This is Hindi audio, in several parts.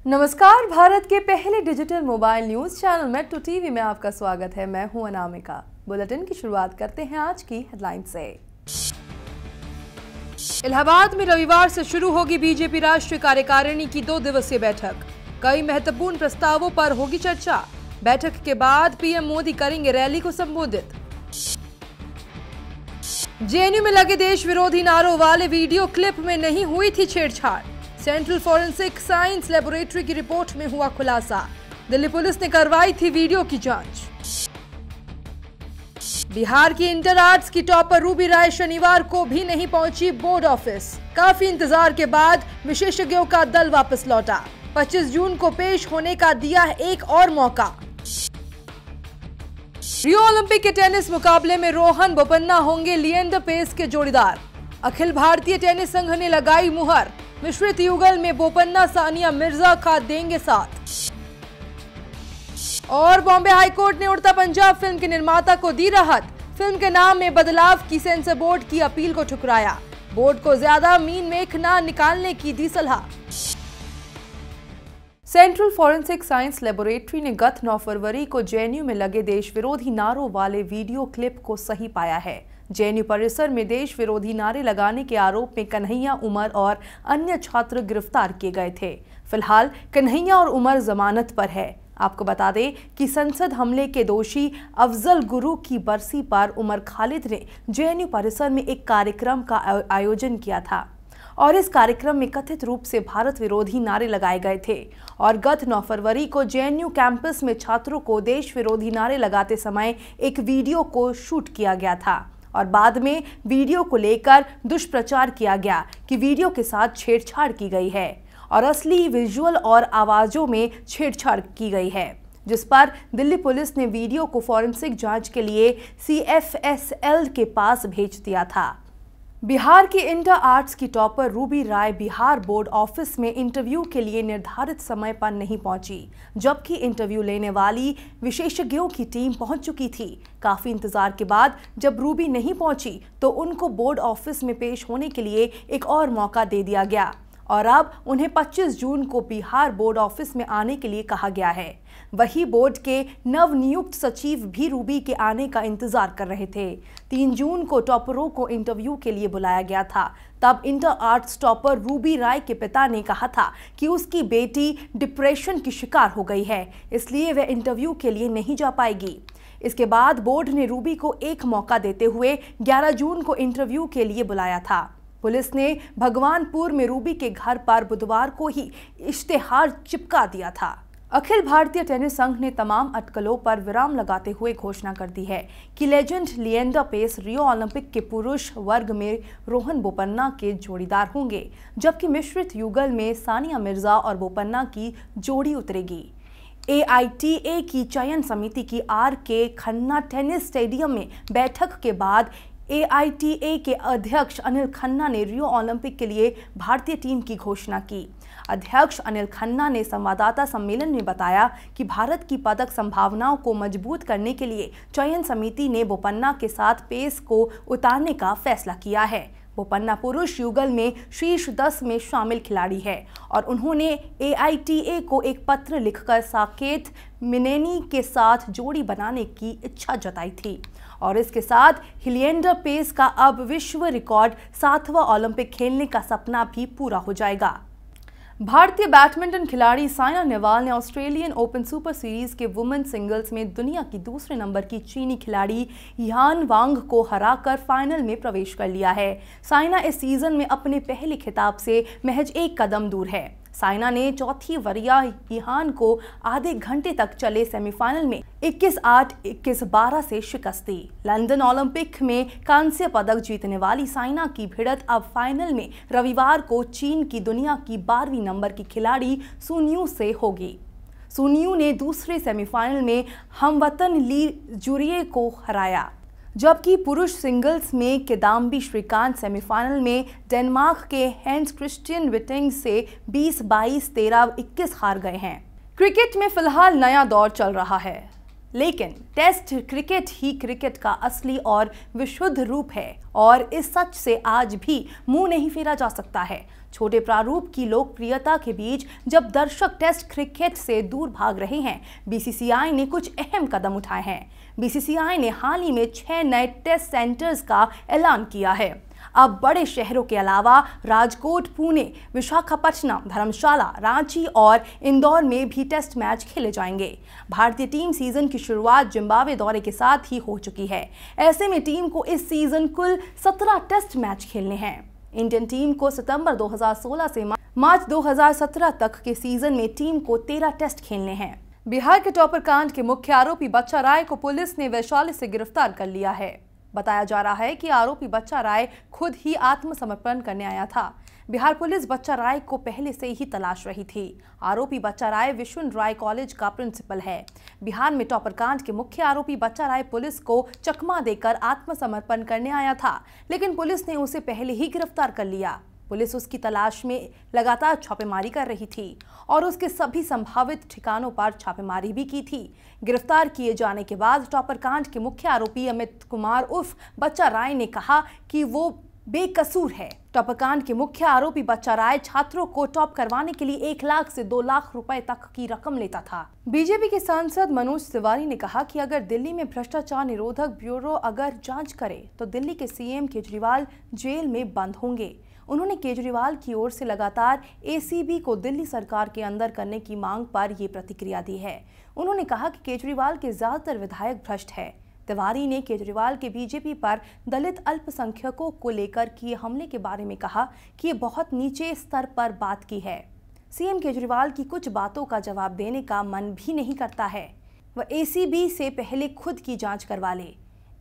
नमस्कार, भारत के पहले digital mobile news channel metro TV में आपका स्वागत है। मैं हूं अनामिका। बुलेटिन की शुरुआत करते हैं आज की हेडलाइन से। इलाहाबाद में रविवार से शुरू होगी बीजेपी राष्ट्रीय कार्यकारिणी की 2 दिवसीय बैठक। कई महत्वपूर्ण प्रस्तावों पर होगी चर्चा। बैठक के बाद पीएम मोदी करेंगे रैली को संबोधित। जेएनयू में लगे देश विरोधी नारों वाले वीडियो क्लिप में नहीं हुई थी छेड़छाड़। सेंट्रल फॉरेंसिक साइंस लेबोरेटरी की रिपोर्ट में हुआ खुलासा। दिल्ली पुलिस ने करवाई थी वीडियो की जांच। बिहार की इंटर आर्ट्स की टॉपर रूबी राय शनिवार को भी नहीं पहुंची बोर्ड ऑफिस। काफी इंतजार के बाद विशेषज्ञों का दल वापस लौटा। 25 जून को पेश होने का दिया एक और मौका। रियो ओलंपिक के टेनिस मुकाबले में रोहन बोपन्ना होंगे लिएंडर पेस के जोड़ीदार। अखिल भारतीय टेनिस संघ ने लगाई मुहर। मिश्रित युगल में बोपन्ना सानिया मिर्जा का देंगे साथ। और बॉम्बे हाईकोर्ट ने उड़ता पंजाब फिल्म के निर्माता को दी राहत। फिल्म के नाम में बदलाव की सेंसर बोर्ड की अपील को ठुकराया। बोर्ड को ज्यादा मीन मेख न निकालने की दी सलाह। सेंट्रल फॉरेंसिक साइंस लेबोरेटरी ने गत 9 फरवरी को जेएनयू में लगे देश विरोधी नारों वाले वीडियो क्लिप को सही पाया है। जेएनयू परिसर में देश विरोधी नारे लगाने के आरोप में कन्हैया, उमर और अन्य छात्र गिरफ्तार किए गए थे। फिलहाल कन्हैया और उमर जमानत पर है। आपको बता दें कि संसद हमले के दोषी अफजल गुरु की बरसी पर उमर खालिद ने जेएनयू परिसर में एक कार्यक्रम का आयोजन किया था और इस कार्यक्रम में कथित रूप से भारत विरोधी नारे लगाए गए थे और गत 9 फरवरी को जेएनयू कैंपस में छात्रों को देश विरोधी नारे लगाते समय एक वीडियो को शूट किया गया था और बाद में वीडियो को लेकर दुष्प्रचार किया गया कि वीडियो के साथ छेड़छाड़ की गई है और असली विजुअल और आवाजों में छेड़छाड़ की गई है, जिस पर दिल्ली पुलिस ने वीडियो को फॉरेंसिक जांच के लिए CFSL के पास भेज दिया था। बिहार की इंटर आर्ट्स की टॉपर रूबी राय बिहार बोर्ड ऑफिस में इंटरव्यू के लिए निर्धारित समय पर नहीं पहुंची, जबकि इंटरव्यू लेने वाली विशेषज्ञों की टीम पहुंच चुकी थी। काफी इंतजार के बाद जब रूबी नहीं पहुंची तो उनको बोर्ड ऑफिस में पेश होने के लिए एक और मौका दे दिया गया और अब उन्हें 25 जून को बिहार बोर्ड ऑफिस में आने के लिए कहा गया है। वही बोर्ड के नवनियुक्त सचिव भी रूबी के आने का इंतजार कर रहे थे। 3 जून को टॉपरों को इंटरव्यू के लिए बुलाया गया था। तब इंटर आर्ट्स टॉपर रूबी राय के पिता ने कहा था कि उसकी बेटी डिप्रेशन की शिकार हो गई है, इसलिए वह इंटरव्यू के लिए नहीं जा पाएगी। इसके बाद बोर्ड ने रूबी को एक मौका देते हुए 11 जून को इंटरव्यू के लिए बुलाया था। पुलिस ने भगवानपुर में रूबी के घर पर बुधवार को ही इश्तेहार चिपका दिया था। अखिल भारतीय टेनिस संघ ने तमाम अटकलों पर विराम लगाते हुए घोषणा कर दी है कि legend Leander Paes Rio Olympic के पुरुष वर्ग में रोहन बोपन्ना के जोड़ीदार होंगे, जबकि मिश्रित युगल में सानिया मिर्जा और बोपन्ना की जोड़ी उतरेगी। AITA की चयन समिति की RK खन्ना टेनिस स्टेडियम में बैठक के बाद AITA के अध्यक्ष अनिल खन्ना ने रियो ओलंपिक के लिए भारतीय टीम की घोषणा की। अध्यक्ष अनिल खन्ना ने संवाददाता सम्मेलन में बताया कि भारत की पदक संभावनाओं को मजबूत करने के लिए चयन समिति ने बोपन्ना के साथ पेस को उतारने का फैसला किया है। बोपन्ना पुरुष युगल में शीर्ष 10 में शामिल खिलाड़ी है और उन्होंने AITA को एक पत्र लिखकर साकेत मिनेनी के साथ जोड़ी बनाने की इच्छा जताई थी और इसके साथ लिएंडर पेस का अब विश्व रिकॉर्ड 7वां ओलंपिक खेलने का सपना भी पूरा हो जाएगा। भारतीय बैडमिंटन खिलाड़ी साइना नेहवाल ने ऑस्ट्रेलियन ओपन सुपर सीरीज के वुमेन सिंगल्स में दुनिया की दूसरे नंबर की चीनी खिलाड़ी यान वांग को हराकर फाइनल में प्रवेश कर लिया है। साइना इस सीजन में अपने पहले खिताब से महज 1 कदम दूर है। साइना ने चौथी वरीय यान को आधे घंटे तक चले सेमीफाइनल में 21-8, 21-12 से शिकस्त दी। लंदन ओलंपिक में कांस्य पदक जीतने वाली साइना की भिड़त अब फाइनल में रविवार को चीन की दुनिया की 12वीं नंबर की खिलाड़ी सुनियू से होगी। सुनियू ने दूसरे सेमीफाइनल में हमवतन ली जुरिये को हराया, जबकि पुरुष सिंगल्स में किदाम्बी श्रीकांत सेमीफाइनल में डेनमार्क के हैंस क्रिस्टियन विटिंग से 20-22, 13-21 हार गए हैं। क्रिकेट में फिलहाल नया दौर चल रहा है। लेकिन टेस्ट क्रिकेट ही क्रिकेट का असली और विशुद्ध रूप है और इस सच से आज भी मुंह नहीं फेरा जा सकता है। छोटे प्रारूप की लोकप्रियता के बीच जब दर्शक टेस्ट क्रिकेट से दूर भाग रहे हैं, बीसीसीआई ने कुछ अहम कदम उठाए हैं। बीसीसीआई ने हाल ही में 6 नए टेस्ट सेंटर्स का ऐलान किया है। अब बड़े शहरों के अलावा राजकोट, पुणे, विशाखापट्टनम, धर्मशाला, रांची और इंदौर में भी टेस्ट मैच खेले जाएंगे। भारतीय टीम सीजन की शुरुआत जिम्बाब्वे दौरे के साथ ही हो चुकी है। ऐसे में टीम को इस सीजन कुल 17 टेस्ट मैच खेलने हैं। इंडियन टीम को सितंबर 2016 से मार्च 2017 तक के सीजन में टीम को 13 टेस्ट खेलने हैं। बिहार के टॉपर कांड के मुख्य आरोपी बच्चा राय को पुलिस ने वैशाली से गिरफ्तार कर लिया है। बताया जा रहा है कि आरोपी बच्चा राय खुद ही आत्मसमर्पण करने आया था। बिहार पुलिस बच्चा राय को पहले से ही तलाश रही थी। आरोपी बच्चा राय विश्वन राय कॉलेज का प्रिंसिपल है। बिहार में टॉपर कांड के मुख्य आरोपी बच्चा राय पुलिस को चकमा देकर आत्मसमर्पण करने आया था, लेकिन पुलिस ने उसे पहले ही गिरफ्तार कर लिया। पुलिस उसकी तलाश में लगातार छापेमारी कर रही थी और उसके सभी संभावित ठिकानों पर छापेमारी भी की थी। गिरफ्तार किए जाने के बाद टॉपर कांड के मुख्य आरोपी अमित कुमार उर्फ बच्चा राय ने कहा कि वो बेकसूर है। टॉपर कांड के मुख्य आरोपी बच्चा राय छात्रों को टॉप करवाने के लिए 1 लाख से 2 लाख रुपए तक की रकम लेता था। बीजेपी के सांसद मनोज तिवारी ने कहा कि अगर दिल्ली में भ्रष्टाचार निरोधक ब्यूरो अगर जांच करे तो दिल्ली के सीएम केजरीवाल जेल में बंद होंगे। उन्होंने केजरीवाल की ओर से लगातार एसीबी को दिल्ली सरकार के अंदर करने की मांग पर ये प्रतिक्रिया दी है। उन्होंने कहा कि केजरीवाल के ज्यादातर विधायक भ्रष्ट है। तिवारी ने केजरीवाल के बीजेपी पर दलित अल्पसंख्यकों को लेकर किए हमले के बारे में कहा कि ये बहुत नीचे स्तर पर बात की है। सीएम केजरीवाल की कुछ बातों का जवाब देने का मन भी नहीं करता है। वह एसीबी से पहले खुद की जांच करवा ले।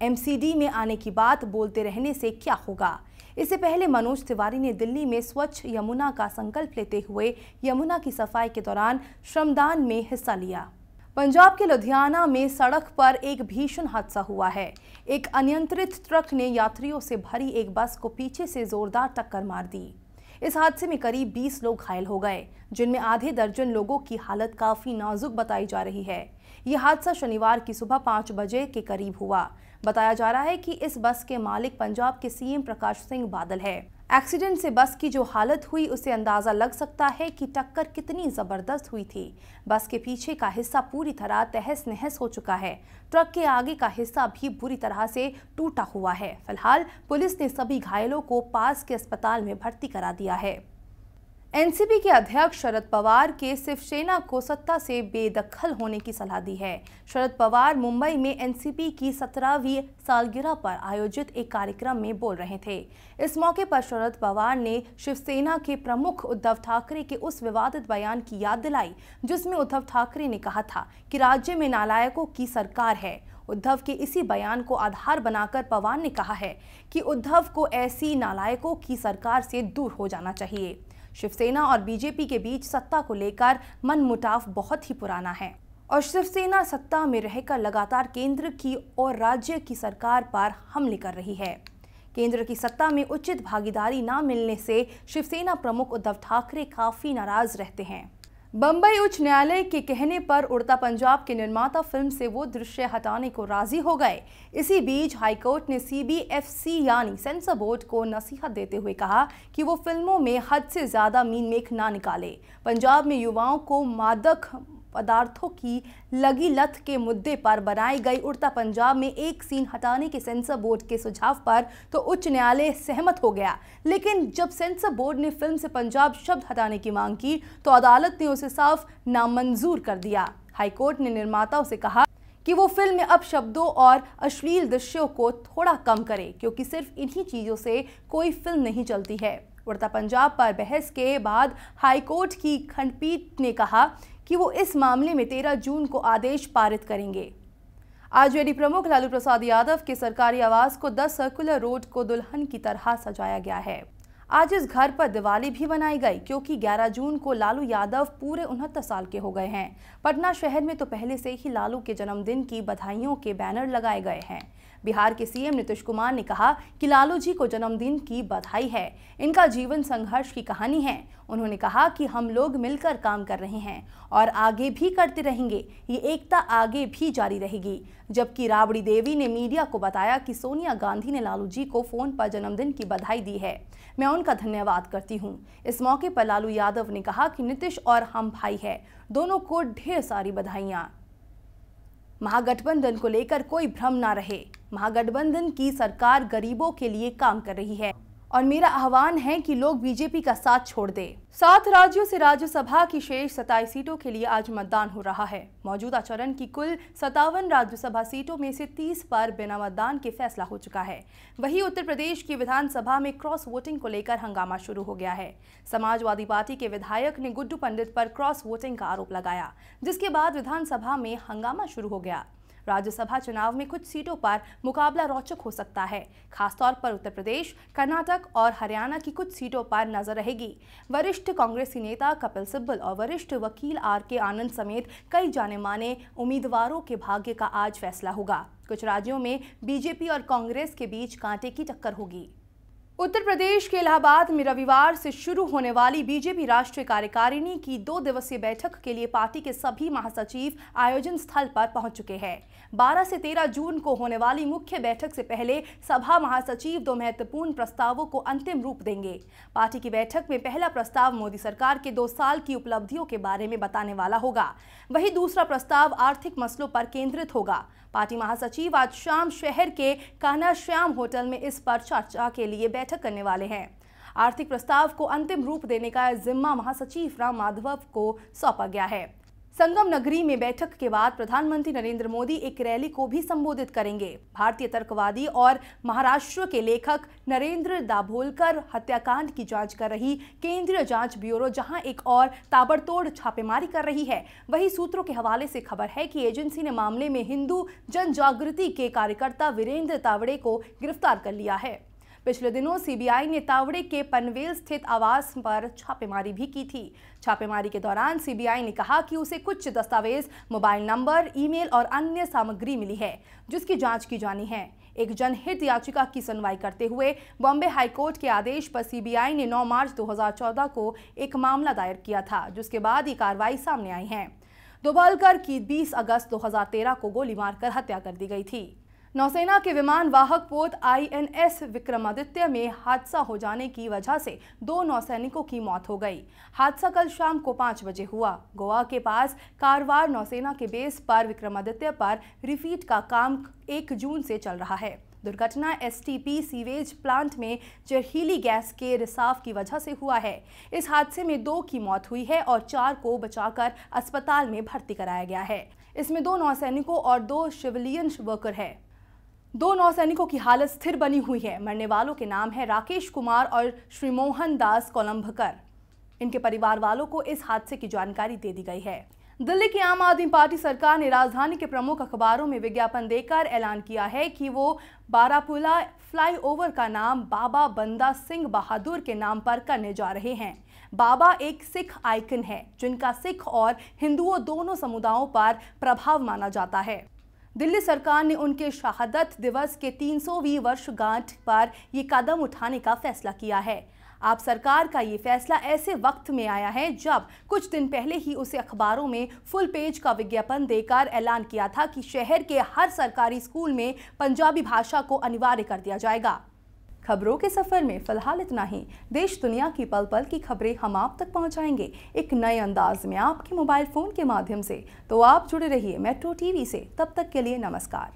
एमसीडी में आने की बात बोलते रहने से क्या होगा। इससे पहले मनोज तिवारी ने दिल्ली में स्वच्छ यमुना का संकल्प लेते हुए यमुना की सफाई के दौरान श्रमदान में हिस्सा लिया। पंजाब के लुधियाना में सड़क पर एक भीषण हादसा हुआ है। एक अनियंत्रित ट्रक ने यात्रियों से भरी एक बस को पीछे से जोरदार टक्कर मार दी। इस हादसे में करीब 20 लोग घायल हो गए, जिनमें आधे दर्जन लोगों की हालत काफी नाजुक बताई जा रही है। यह हादसा शनिवार की सुबह 5 बजे के करीब हुआ। बताया जा रहा है कि इस बस के मालिक पंजाब के सीएम प्रकाश सिंह बादल है। एक्सीडेंट से बस की जो हालत हुई उससे अंदाजा लग सकता है कि टक्कर कितनी जबरदस्त हुई थी। बस के पीछे का हिस्सा पूरी तरह तहस नहस हो चुका है। ट्रक के आगे का हिस्सा भी बुरी तरह से टूटा हुआ है। फिलहाल पुलिस ने सभी घायलों को पास के अस्पताल में भर्ती करा दिया है। एनसीपी के अध्यक्ष शरद पवार के शिवसेना को सत्ता से बेदखल होने की सलाह दी है। शरद पवार मुंबई में एनसीपी की 17वीं सालगिरह पर आयोजित एक कार्यक्रम में बोल रहे थे। इस मौके पर शरद पवार ने शिवसेना के प्रमुख उद्धव ठाकरे के उस विवादित बयान की याद दिलाई, जिसमें उद्धव ठाकरे ने कहा था कि राज्य में नालायकों की सरकार है। उद्धव के इसी बयान को आधार बनाकर पवार ने कहा है कि उद्धव को ऐसी नालायकों की सरकार से दूर हो जाना चाहिए। शिवसेना और बीजेपी के बीच सत्ता को लेकर मनमुटाव बहुत ही पुराना है और शिवसेना सत्ता में रहकर लगातार केंद्र की और राज्य की सरकार पर हमले कर रही है। केंद्र की सत्ता में उचित भागीदारी न मिलने से शिवसेना प्रमुख उद्धव ठाकरे काफी नाराज रहते हैं। बंबई उच्च न्यायालय के कहने पर उड़ता पंजाब के निर्माता फिल्म से वो दृश्य हटाने को राजी हो गए। इसी बीच हाईकोर्ट ने सीबीएफसी यानी सेंसर बोर्ड को नसीहत देते हुए कहा कि वो फिल्मों में हद से ज्यादा मीन मेख ना निकाले। पंजाब में युवाओं को मादक पदार्थों की लगी लत के मुद्दे पर बनाई गई उड़ता पंजाब में एक सीन हटाने के सेंसर बोर्ड के सुझाव पर तो उच्च न्यायालय सहमत हो गया, लेकिन जब सेंसर बोर्ड ने फिल्म से पंजाब शब्द हटाने की मांग की तो अदालत ने उसे साफ नामंजूर कर दिया। हाईकोर्ट ने निर्माताओं से कहा कि वो फिल्म में अब शब्दों और अश्लील दृश्यों को थोड़ा कम करे, क्योंकि सिर्फ इन्हीं चीजों से कोई फिल्म नहीं चलती है। उड़ता पंजाब पर बहस के बाद हाईकोर्ट की खंडपीठ ने कहा कि वो इस मामले में 13 जून को आदेश पारित करेंगे। आरजेडी प्रमुख लालू प्रसाद यादव के सरकारी आवास को 10 सर्कुलर रोड को दुल्हन की तरह सजाया गया है। आज इस घर पर दिवाली भी बनाई गई, क्योंकि 11 जून को लालू यादव पूरे 69 साल के हो गए हैं। पटना शहर में तो पहले से ही लालू के जन्मदिन की बधाइयों के बैनर लगाए गए हैं। बिहार के सीएम नीतीश कुमार ने कहा कि लालू जी को जन्मदिन की बधाई है। इनका जीवन संघर्ष की कहानी है। उन्होंने कहा कि हम लोग मिलकर काम कर रहे हैं और आगे भी करते रहेंगे। ये एकता आगे भी जारी रहेगी। जबकि राबड़ी देवी ने मीडिया को बताया कि सोनिया गांधी ने लालू जी को फोन पर जन्मदिन की बधाई दी है। मैं उनका धन्यवाद करती हूं। इस मौके पर लालू यादव ने कहा कि नीतीश और हम भाई हैं, दोनों को ढेर सारी बधाइयां। महागठबंधन को लेकर कोई भ्रम ना रहे। महागठबंधन की सरकार गरीबों के लिए काम कर रही है और मेरा आह्वान है कि लोग बीजेपी का साथ छोड़ दें। 7 राज्यों से राज्यसभा की शेष 27 सीटों के लिए आज मतदान हो रहा है। मौजूदा चरण की कुल 57 राज्यसभा सीटों में से 30 पर बिना मतदान के फैसला हो चुका है। वहीं उत्तर प्रदेश की विधानसभा में क्रॉस वोटिंग को लेकर हंगामा शुरू हो गया है। समाजवादी पार्टी के विधायक ने गुड्डू पंडित पर क्रॉस वोटिंग का आरोप लगाया, जिसके बाद विधानसभा में हंगामा शुरू हो गया। राज्यसभा चुनाव में कुछ सीटों पर मुकाबला रोचक हो सकता है। खासतौर पर उत्तर प्रदेश, कर्नाटक और हरियाणा की कुछ सीटों पर नजर रहेगी। वरिष्ठ कांग्रेसी नेता कपिल सिब्बल और वरिष्ठ वकील आर.के. आनंद समेत कई जाने माने उम्मीदवारों के भाग्य का आज फैसला होगा। कुछ राज्यों में बीजेपी और कांग्रेस के बीच कांटे की टक्कर होगी। उत्तर प्रदेश के इलाहाबाद में रविवार से शुरू होने वाली बीजेपी राष्ट्रीय कार्यकारिणी की 2 दिवसीय बैठक के लिए पार्टी के सभी महासचिव आयोजन स्थल पर पहुंच चुके हैं। 12 से 13 जून को होने वाली मुख्य बैठक से पहले सभा महासचिव 2 महत्वपूर्ण प्रस्तावों को अंतिम रूप देंगे। पार्टी की बैठक में पहला प्रस्ताव मोदी सरकार के 2 साल की उपलब्धियों के बारे में बताने वाला होगा। वहीं दूसरा प्रस्ताव आर्थिक मसलों पर केंद्रित होगा। पार्टी महासचिव आज शाम शहर के कान्हाश्याम होटल में इस पर चर्चा के लिए बैठक करने वाले हैं। आर्थिक प्रस्ताव को अंतिम रूप देने का जिम्मा महासचिव राम माधव को सौंपा गया है। संगम नगरी में बैठक के बाद प्रधानमंत्री नरेंद्र मोदी एक रैली को भी संबोधित करेंगे। भारतीय तर्कवादी और महाराष्ट्र के लेखक नरेंद्र दाभोलकर हत्याकांड की जांच कर रही केंद्रीय जांच ब्यूरो जहां एक और ताबड़तोड़ छापेमारी कर रही है, वहीं सूत्रों के हवाले से खबर है कि एजेंसी ने मामले में हिंदू जन जागृति के कार्यकर्ता वीरेंद्र तावड़े को गिरफ्तार कर लिया है। पिछले दिनों सीबीआई ने तावड़े के पनवेल स्थित आवास पर छापेमारी भी की थी। छापेमारी के दौरान सीबीआई ने कहा कि उसे कुछ दस्तावेज, मोबाइल नंबर, ईमेल और अन्य सामग्री मिली है, जिसकी जांच की जानी है। एक जनहित याचिका की सुनवाई करते हुए बॉम्बे हाईकोर्ट के आदेश पर सीबीआई ने 9 मार्च 2014 को एक मामला दायर किया था, जिसके बाद ये कार्रवाई सामने आई है। दाभोलकर की 20 अगस्त 2013 को गोली मारकर हत्या कर दी गई थी। नौसेना के विमान वाहक पोत INS विक्रमादित्य में हादसा हो जाने की वजह से 2 नौसैनिकों की मौत हो गई। हादसा कल शाम को 5 बजे हुआ। गोवा के पास कारवार नौसेना के बेस पर विक्रमादित्य पर रिफीट का काम 1 जून से चल रहा है। दुर्घटना STP सीवेज प्लांट में जहरीली गैस के रिसाव की वजह से हुआ है। इस हादसे में 2 की मौत हुई है और 4 को बचाकर अस्पताल में भर्ती कराया गया है। इसमें 2 नौसैनिकों और 2 सिविलियन वर्कर हैं। 2 नौसैनिकों की हालत स्थिर बनी हुई है। मरने वालों के नाम है राकेश कुमार और श्रीमोहन दास कोलंबकर। इनके परिवार वालों को इस हादसे की जानकारी दे दी गई है। दिल्ली की आम आदमी पार्टी सरकार ने राजधानी के प्रमुख अखबारों में विज्ञापन देकर ऐलान किया है कि वो बारापुला फ्लाईओवर का नाम बाबा बंदा सिंह बहादुर के नाम पर करने जा रहे हैं। बाबा एक सिख आइकन है, जिनका सिख और हिंदुओं दोनों समुदायों पर प्रभाव माना जाता है। दिल्ली सरकार ने उनके शहादत दिवस के 300वीं वर्षगांठ पर ये कदम उठाने का फैसला किया है। आप सरकार का ये फैसला ऐसे वक्त में आया है जब कुछ दिन पहले ही उसे अखबारों में फुल पेज का विज्ञापन देकर ऐलान किया था कि शहर के हर सरकारी स्कूल में पंजाबी भाषा को अनिवार्य कर दिया जाएगा। खबरों के सफर में फिलहाल इतना ही। देश दुनिया की पल पल की खबरें हम आप तक पहुंचाएंगे एक नए अंदाज में आपके मोबाइल फोन के माध्यम से। तो आप जुड़े रहिए मेट्रो टीवी से। तब तक के लिए नमस्कार।